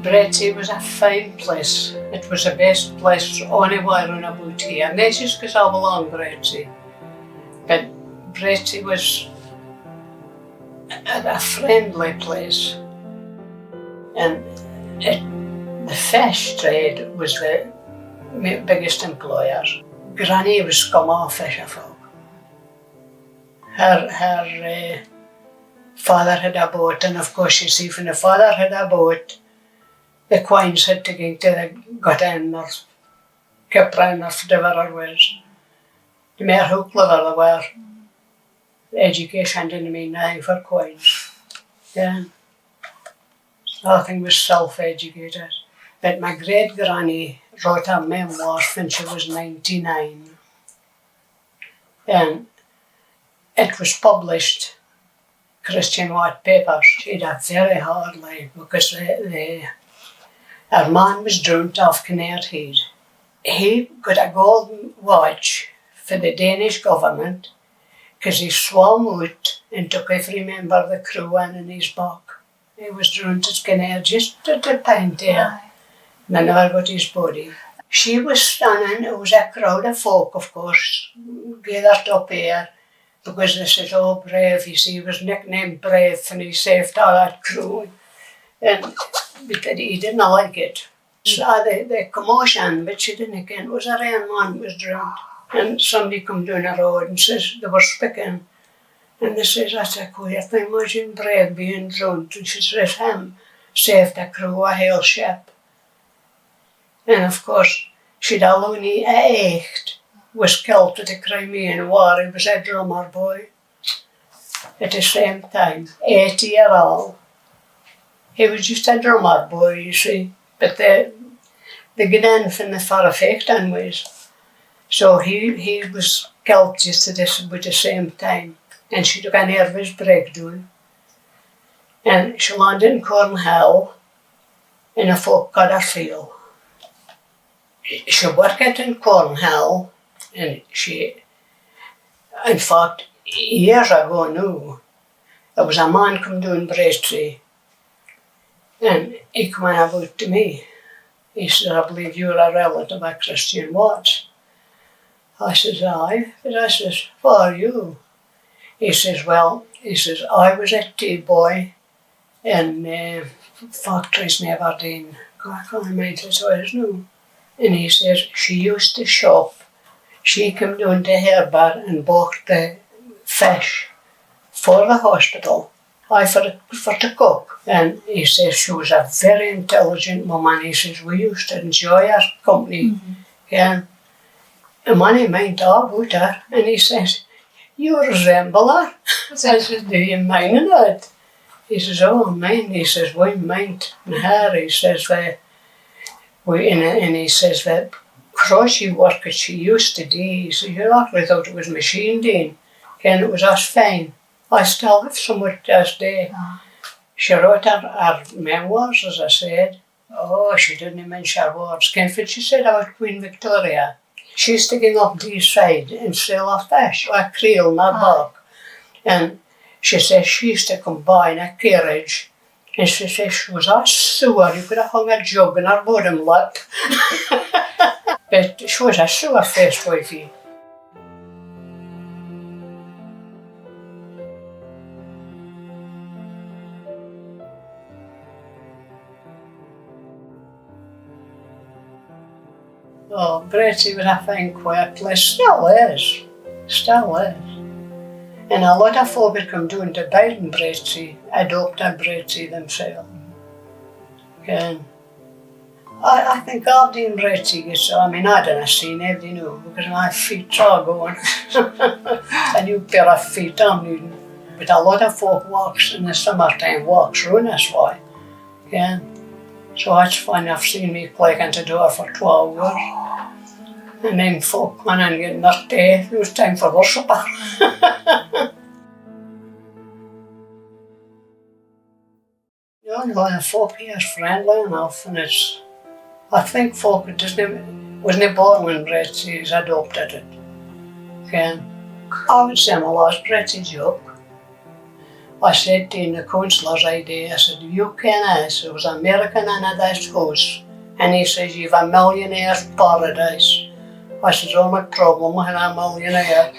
Bretty was a fine place. It was the best place anywhere in about here. Not just because I belong Bretty, but Bretty was a friendly place. And the fish trade was the biggest employer. Granny was scum off fisher folk. Her father had a boat, and of course you see, when the father had a boat, the queens had to go to the Gotten or Kipran or whatever it was. The more who clever they were, the education didn't mean nothing for queens. Yeah. Nothing was self-educated. But my great-granny wrote her memoirs when she was 99. And it was published, Christian white papers. She had a very hard life because her man was drowned off Kinnaird Head. He got a golden watch for the Danish government because he swam out and took every member of the crew in his back. He was drowned at Kinnaird just at the time there. And I never got his body. She was standing, it was a crowd of folk, of course, gathered up here because they said, oh, Brave, you see, he was nicknamed Brave and he saved all that crew. And but he didn't like it. So the commotion, but she didn't again, it was a real man who was drowned. And somebody come down the road and says, they were speaking. And they says, that's a queer thing, imagine Brave being drowned. And she says, him saved the crew, a whole ship. And of course, she'd only Echt was killed at the Crimean War. He was a drummer boy. At the same time, 80-year-old. He was just a drummer boy, you see. But they got in from the far effect anyways. So he was killed just at about the same time. And she took a nervous breakdown. And she landed in Cornhill and the folk got her feel. She worked in Cornhill and she, in fact, years ago now, there was a man come down Bretty and he came in about to me. He said, I believe you're a relative of Christian Watts. I says, aye. But I says, who are you? He says, well, I was a tea boy in factories in Aberdeen. I can't remember what it was now. And he says, she used to shop. She came down to her bar and bought the fish for the hospital, for to cook. And he says, she was a very intelligent woman. He says, we used to enjoy her company. Mm-hmm. Yeah. And when he meant all about her, and he says, you resemble her. I says, do you mind that? He says, oh, I mind. He says, we meant her. He says, and he says that crochet work that she used to do, he says, you actually thought it was machine doing, and it was us fine. I still have some of it this day. She wrote her memoirs, as I said. Oh, she didn't mention her words. What she said about Queen Victoria. She used to go up the side and sell a fish, a creel in her back. And she says she used to come by in a carriage. And she says she was a sewer, you could have hung a jug in her bottom lip. But she was a sewer-faced wifey. Oh, Bretty was a fine, quiet place, still is. And a lot of folk had come down to buy in Bretty, adopted Bretty themselves. And I think Aberdeen Bretty gets, I mean, I don't see nobody know because my feet are going. A new pair of feet I'm needing. But a lot of folk walks in the summertime, walks round this way. Yeah. So it's fun, I've seen me clicking the door for 12 hours. And then folk come in and get their tea. It was time for their supper. The folk here is friendly enough, and it's, I think folk wasn't born when Bretty's adopted it. Okay. I would say my last Bretty joke. I said to the councillor's ID, I said, you can, it was American in this house. And he says, you've a millionaire's paradise. I said, oh, my problem with a millionaire.